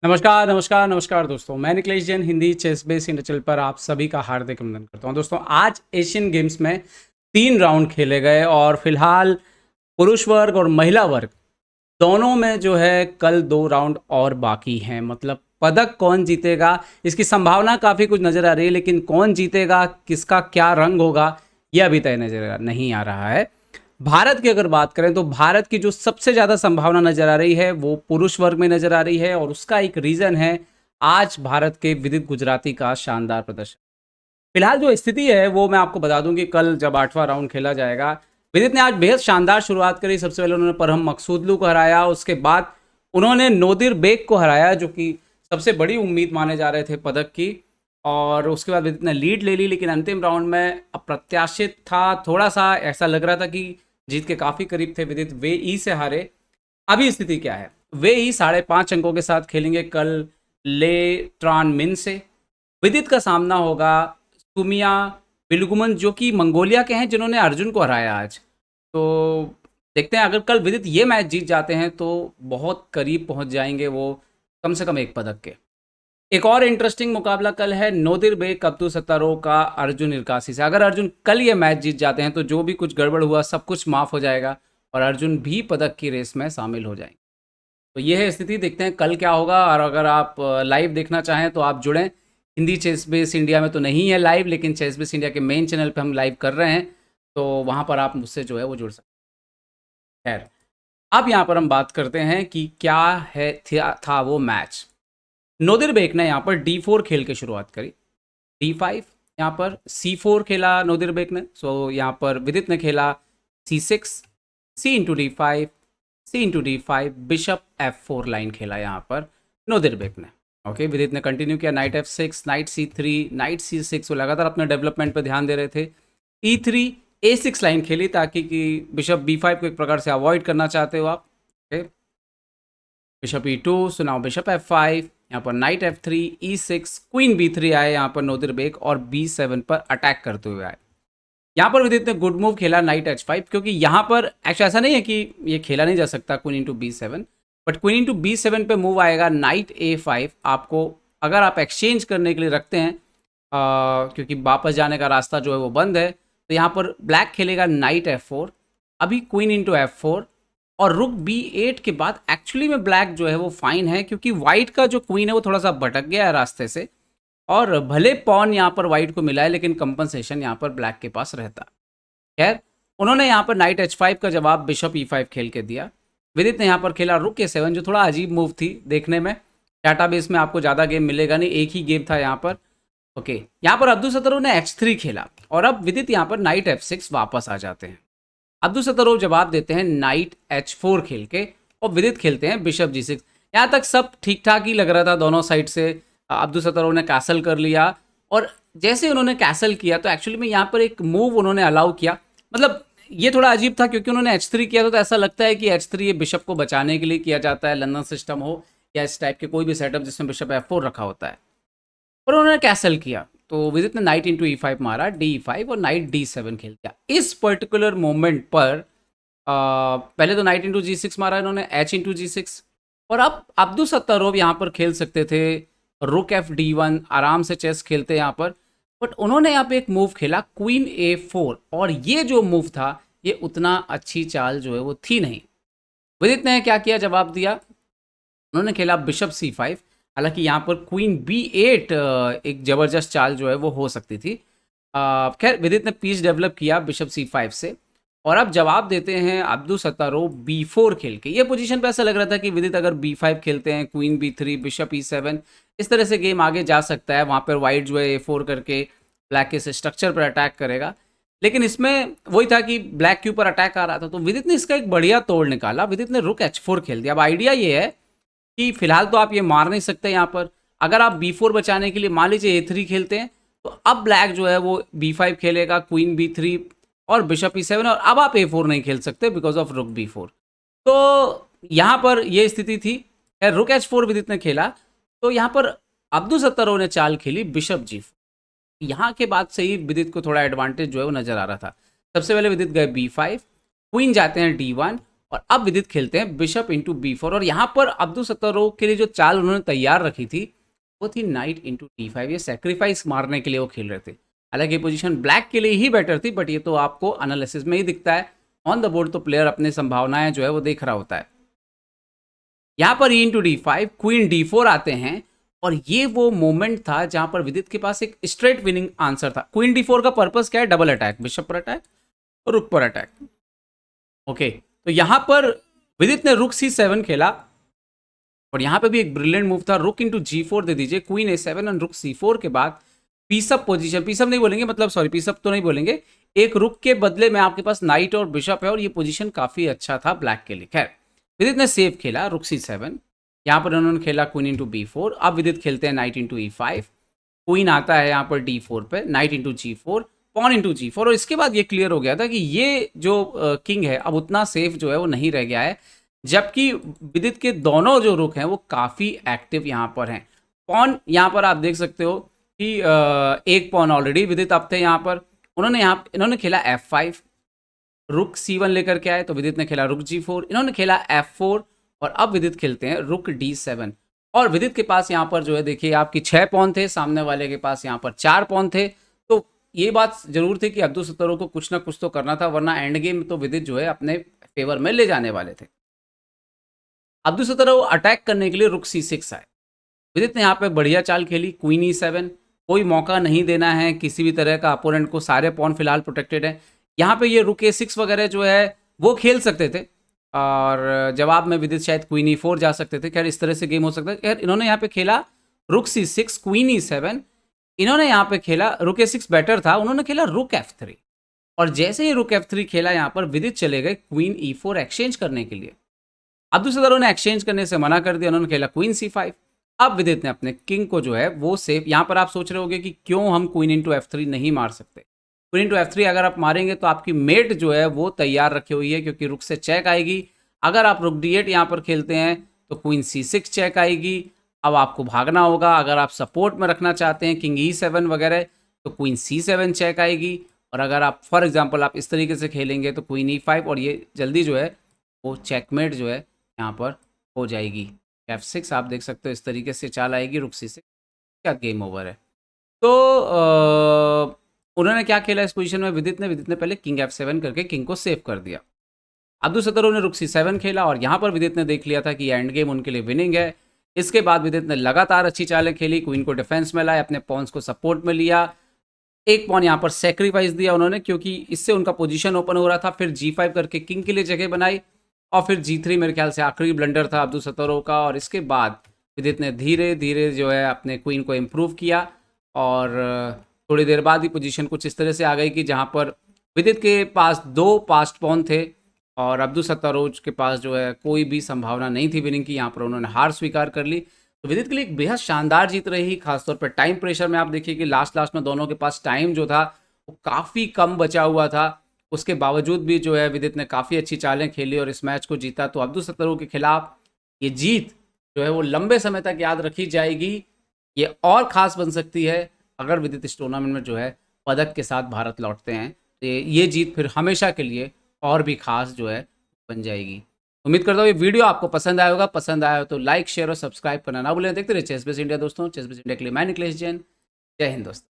नमस्कार नमस्कार नमस्कार दोस्तों, मैं Nikhilesh Jain Hindi ChessBase India channel पर आप सभी का हार्दिक अभिनंदन करता हूं। दोस्तों, आज एशियन गेम्स में 3 राउंड खेले गए और फिलहाल पुरुष वर्ग और महिला वर्ग दोनों में जो है कल 2 राउंड और बाकी हैं। मतलब पदक कौन जीतेगा इसकी संभावना काफ़ी कुछ नज़र आ रही है, लेकिन कौन जीतेगा, किसका क्या रंग होगा, यह अभी तय नजर नहीं आ रहा है। भारत की अगर बात करें तो भारत की जो सबसे ज़्यादा संभावना नजर आ रही है वो पुरुष वर्ग में नजर आ रही है, और उसका एक रीज़न है आज भारत के विदित गुजराती का शानदार प्रदर्शन। फिलहाल जो स्थिति है वो मैं आपको बता दूं कि कल जब 8वां राउंड खेला जाएगा, विदित ने आज बेहद शानदार शुरुआत करी। सबसे पहले उन्होंने परहम मकसूदलू को हराया, उसके बाद उन्होंने नोदिर बेग को हराया जो कि सबसे बड़ी उम्मीद माने जा रहे थे पदक की, और उसके बाद विदित ने लीड ले ली। लेकिन अंतिम राउंड में अप्रत्याशित था, थोड़ा सा ऐसा लग रहा था कि जीत के काफ़ी करीब थे विदित, वे ई से हारे। अभी स्थिति क्या है, वे ई 5.5 अंकों के साथ खेलेंगे कल ले ट्रान मिन से। विदित का सामना होगा सुमिया बिलगुमन जो कि मंगोलिया के हैं, जिन्होंने अर्जुन को हराया आज। तो देखते हैं, अगर कल विदित ये मैच जीत जाते हैं तो बहुत करीब पहुंच जाएंगे वो कम से कम एक पदक के। एक और इंटरेस्टिंग मुकाबला कल है नोदिर बेग अब्दुल सत्तारो का अर्जुन इरकासी से। अगर अर्जुन कल ये मैच जीत जाते हैं तो जो भी कुछ गड़बड़ हुआ सब कुछ माफ़ हो जाएगा और अर्जुन भी पदक की रेस में शामिल हो जाएंगे। तो ये है स्थिति, देखते हैं कल क्या होगा। और अगर आप लाइव देखना चाहें तो आप जुड़ें। हिंदी चेस बेस इंडिया में तो नहीं है लाइव, लेकिन चेस बेस इंडिया के मेन चैनल पे हम लाइव कर रहे हैं, तो वहाँ पर आप मुझसे जो है वो जुड़ सकते हैं। खैर, अब यहाँ पर हम बात करते हैं कि क्या है था वो मैच। नोदिर बेग ने यहाँ पर D4 खेल के शुरुआत करी, D5, यहाँ पर C4 खेला नोदिर बेग ने। सो यहाँ पर विदित ने खेला C6, C into D5, C into D5, bishop F4 line खेला यहाँ पर नोदिर बेग ने। ओके, विदित ने कंटिन्यू किया night F6, night C3, night C6। वो लगातार अपने डेवलपमेंट पे ध्यान दे रहे थे। E3, A6 लाइन खेली ताकि कि बिशप B5 को एक प्रकार से अवॉइड करना चाहते हो आप। ओके, बिशप E2, सुनाओ बिशप F5, यहाँ पर night F3, E6, queen B3 आए यहाँ पर नोदिर बेग, और B7 पर अटैक करते हुए आए। यहाँ पर विदित ने गुड मूव खेला नाइट H5, क्योंकि यहाँ पर एक्चुअली ऐसा नहीं है कि ये खेला नहीं जा सकता queen into B7, but queen into B7 पे मूव आएगा नाइट A5। आपको अगर आप एक्सचेंज करने के लिए रखते हैं, क्योंकि वापस जाने का रास्ता जो है वो बंद है, तो यहाँ पर ब्लैक खेलेगा नाइट F4, अभी क्वीन इंटू F4 और रुक B8 के बाद एक्चुअली में ब्लैक जो है वो फाइन है, क्योंकि वाइट का जो क्वीन है वो थोड़ा सा भटक गया है रास्ते से, और भले पॉन यहाँ पर वाइट को मिला है लेकिन कंपनसेशन यहाँ पर ब्लैक के पास रहता। खैर, उन्होंने यहाँ पर नाइट H5 का जवाब बिशप E5 खेल के दिया। विदित ने यहाँ पर खेला रुक A7, जो थोड़ा अजीब मूव थी देखने में। डाटाबेस में आपको ज़्यादा गेम मिलेगा नहीं, एक ही गेम था यहाँ पर। ओके, यहाँ पर अब्दुल सत्तारोव ने H3 खेला, और अब विदित यहाँ पर नाइट F6 वापस आ जाते हैं। अब्दुल सत्तारोव जवाब देते हैं नाइट H4 खेल के, और विदित खेलते हैं बिशप G6। यहाँ तक सब ठीक ठाक ही लग रहा था दोनों साइड से। अब्दुल सत्तारोव ने कैसल कर लिया, और जैसे उन्होंने कैसल किया तो एक्चुअली में यहाँ पर एक मूव उन्होंने अलाउ किया। मतलब ये थोड़ा अजीब था, क्योंकि उन्होंने H3 किया था, तो ऐसा लगता है कि H3 ये बिशप को बचाने के लिए किया जाता है, लंदन सिस्टम हो या इस टाइप के कोई भी सेटअप जिसमें बिशप F4 रखा होता है। पर उन्होंने कैसल किया, तो विदित ने नाइट इंटू E5 मारा, D5 और नाइट D7 खेल दिया। इस पर्टिकुलर मोमेंट पर पहले तो नाइट इंटू G6 मारा इन्होंने, H इंटू G6, और अब अब्दुल सत्तारोव यहाँ पर खेल सकते थे रुक FD1, आराम से चेस खेलते यहाँ पर। बट उन्होंने यहाँ पे एक मूव खेला क्वीन A4, और ये जो मूव था ये उतना अच्छी चाल जो है वो थी नहीं। विदित ने क्या किया, जवाब दिया, उन्होंने खेला बिशप C5। हालांकि यहाँ पर क्वीन B8 एक ज़बरदस्त चाल जो है वो हो सकती थी। खैर, विदित ने पीस डेवलप किया बिशप C5 से, और अब जवाब देते हैं अब्दुल सत्तारोव B4 खेल के। ये पोजीशन पे ऐसा लग रहा था कि विदित अगर B5 खेलते हैं, क्वीन B3, बिशप E7, इस तरह से गेम आगे जा सकता है। वहाँ पर वाइट जो है A4 करके ब्लैक के स्ट्रक्चर पर अटैक करेगा, लेकिन इसमें वही था कि ब्लैक के ऊपर अटैक आ रहा था, तो विदित ने इसका एक बढ़िया तोड़ निकाला। विदित ने रुक H4 खेल दिया। अब आइडिया ये है कि फिलहाल तो आप ये मार नहीं सकते यहाँ पर। अगर आप B4 बचाने के लिए मान लीजिए A3 खेलते हैं, तो अब ब्लैक जो है वो B5 खेलेगा, क्वीन B3 और बिशप E7, और अब आप A4 नहीं खेल सकते बिकॉज ऑफ रुक B4। तो यहाँ पर ये स्थिति थी। खैर, रुक H4 विदित ने खेला, तो यहाँ पर अब्दुल सत्तारोव ने चाल खेली बिशप G4। यहाँ के बाद से ही विदित को थोड़ा एडवांटेज जो है वो नजर आ रहा था। सबसे पहले विदित गए B5, क्वीन जाते हैं D1, और अब विदित खेलते हैं बिशप इंटू B4 और यहाँ पर अब्दुल सत्तारोव के लिए जो चाल उन्होंने तैयार रखी थी वो थी नाइट इंटू D5। ये सेक्रीफाइस मारने के लिए वो खेल रहे थे। हालांकि ये पोजीशन ब्लैक के लिए ही बेटर थी, बट ये तो आपको एनालिसिस में ही दिखता है। ऑन द बोर्ड तो प्लेयर अपनी संभावनाएं जो है वो देख रहा होता है। यहाँ पर E into D5, queen D4 आते हैं और ये वो मोमेंट था जहां पर विदित के पास एक स्ट्रेट विनिंग आंसर था। क्वीन D4 का पर्पस क्या है? डबल अटैक, बिशप पर अटैक और रुक पर अटैक। ओके, तो यहां पर विदित ने रुक C7 खेला और यहां पे भी एक ब्रिलियंट मूव था, रुक इंटू G4 दे दीजिए, क्वीन A7 और रुक C4 के बाद पीसअप पोजीशन, पीसअप नहीं बोलेंगे, मतलब सॉरी पीसअप तो नहीं बोलेंगे, एक रुक के बदले में आपके पास नाइट और बिशप है और ये पोजीशन काफी अच्छा था ब्लैक के लिए। खैर, विदित ने सेव खेला रुक C7, यहाँ पर उन्होंने खेला क्वीन इंटू B4। अब विदित खेलते हैं नाइट इंटू E5, क्वीन आता है यहाँ पर D4 पे, night into G4, pawn into G4 और इसके बाद ये क्लियर हो गया था कि ये जो किंग है अब उतना सेफ जो है वो नहीं रह गया है, जबकि विदित के दोनों जो रुक हैं वो काफ़ी एक्टिव यहाँ पर हैं। पॉन यहाँ पर आप देख सकते हो कि एक पॉन ऑलरेडी विदित अब थे यहाँ पर, इन्होंने खेला F5, रुक C1 लेकर के आए तो विदित ने खेला रुक G4, इन्होंने खेला F4 और अब विदित खेलते हैं रुक D7। और विदित के पास यहाँ पर जो है देखिए आपकी 6 पॉन थे, सामने वाले के पास यहाँ पर 4 पॉन थे। तो ये बात जरूर थी कि अब्दुल सत्तारोव को कुछ ना कुछ तो करना था, वरना एंड गेम तो विदित जो है अपने फेवर में ले जाने वाले थे। अब्दुल सत्तारोव अटैक करने के लिए रुक C6 आए। विदित ने यहाँ पे बढ़िया चाल खेली, क्वीन E7, कोई मौका नहीं देना है किसी भी तरह का अपोनेंट को, सारे पॉन फिलहाल प्रोटेक्टेड है। यहाँ पे ये रुक A6 वगैरह जो है वो खेल सकते थे और जवाब में विदित शायद क्वीन E4 जा सकते थे। खैर इस तरह से गेम हो सकता है। खैर इन्होंने यहाँ पे खेला रुक C6, क्वीन E7, इन्होंने यहाँ पे खेला रुक A6 बेटर था, उन्होंने खेला रुक F3 और जैसे ही रुक F3 खेला यहाँ पर विदित चले गए क्वीन E4 एक्सचेंज करने के लिए। अब्दुल सत्तारोव ने एक्सचेंज करने से मना कर दिया, उन्होंने खेला क्वीन C5। अब विदित ने अपने किंग को जो है वो सेफ, यहाँ पर आप सोच रहे होंगे कि क्यों हम क्वीन इंटू F3 नहीं मार सकते। क्वीन इंटू F3 अगर आप मारेंगे तो आपकी मेट जो है वो तैयार रखी हुई है, क्योंकि रुक से चेक आएगी। अगर आप रुक D8 यहाँ पर खेलते हैं तो क्वीन C6 चेक आएगी। अब आपको भागना होगा, अगर आप सपोर्ट में रखना चाहते हैं किंग E7 वगैरह तो क्वीन C7 चेक आएगी। और अगर आप फॉर एग्जाम्पल आप इस तरीके से खेलेंगे तो क्वीन E5 और ये जल्दी जो है वो चेकमेट जो है यहाँ पर हो जाएगी। F6 आप देख सकते हो इस तरीके से चाल आएगी, रुक C6, क्या गेम ओवर है। तो उन्होंने क्या खेला इस पोजीशन में, विदित ने पहले किंग F7 करके किंग को सेव कर दिया। अब्दुल सत्तारोव ने रुक C7 खेला और यहाँ पर विदित ने देख लिया था कि एंड गेम उनके लिए विनिंग है। इसके बाद विदित ने लगातार अच्छी चालें खेली, क्वीन को डिफेंस में लाया, अपने पॉन्स को सपोर्ट में लिया, एक पॉन यहाँ पर सेक्रीफाइस दिया उन्होंने क्योंकि इससे उनका पोजीशन ओपन हो रहा था। फिर G5 करके किंग के लिए जगह बनाई और फिर G3 मेरे ख्याल से आखिरी ब्लंडर था अब्दुल सत्तारोव का। और इसके बाद विदित ने धीरे धीरे जो है अपने क्वीन को इम्प्रूव किया और थोड़ी देर बाद ही पोजीशन कुछ इस तरह से आ गई कि जहाँ पर विदित के पास 2 पास्ट पॉन थे और अब्दुल सत्तारोव के पास जो है कोई भी संभावना नहीं थी विनिंग की। यहाँ पर उन्होंने हार स्वीकार कर ली। तो विदित के लिए एक बेहद शानदार जीत रही, खासतौर पर टाइम प्रेशर में। आप देखिए कि लास्ट में दोनों के पास टाइम जो था वो काफ़ी कम बचा हुआ था, उसके बावजूद भी जो है विदित ने काफ़ी अच्छी चालें खेली और इस मैच को जीता। तो अब्दुल सत्तारोव के खिलाफ ये जीत जो है वो लंबे समय तक याद रखी जाएगी। ये और ख़ास बन सकती है अगर विदित इस टूर्नामेंट में जो है पदक के साथ भारत लौटते हैं, तो ये जीत फिर हमेशा के लिए और भी ख़ास जो है बन जाएगी। उम्मीद करता हूँ ये वीडियो आपको पसंद आया होगा। पसंद आया हो तो लाइक शेयर और सब्सक्राइब करना ना भूलें। देखते रहिए चेस बेस इंडिया दोस्तों। चेस बेस इंडिया के लिए मैं निकलेश जैन। जय हिंद दोस्तों।